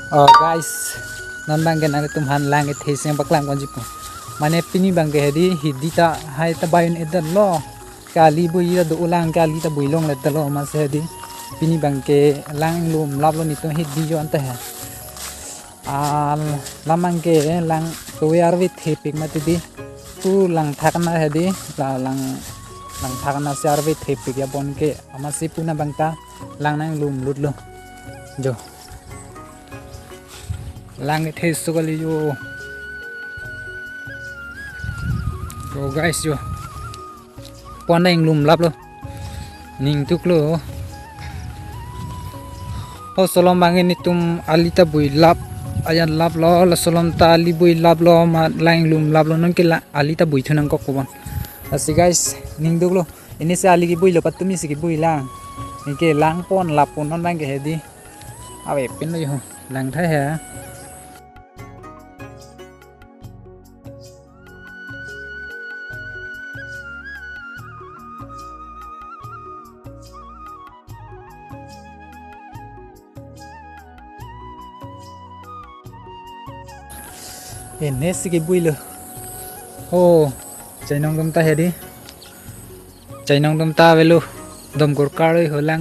Guys, non bangke nang tumhan lang it his yang baklang kon jipu. Mane pini bangke hedi hidita hai ta bayon edan lo. Kali bu ira do ulang kali ta builong le ta lo mas hedi. Pini bangke lang lum lab lo nito hidi jo ante ha. Al lamangke lang kowe arwit hepik matidi. Tu lang thakna hedi lang thakna se arwit hepik ya bonke amasi puna bangka lang nang lum lut lo. Jo. Langit hay sukali yo. So guys yo. Pona yang lum lap lo. Ning tuk lo. Oh solom bangin itum alita bui lap. Ayan lap lo. La solom ta ali bui lap lo. Ma lang lum lap lo. Nang kila alita bui tunang kok kubon. Asi guys. Ning tuk lo. Ini se ali ki bui lo patumi si ki bui lang. Nike lang pon lap pon non bang ke hedi. Awe pin lo yo. Lang thai ha. Ini sih bui lo. Oh, cai nong dom ta hedi. Cai nong dom ta velu. Dom gor kar holang.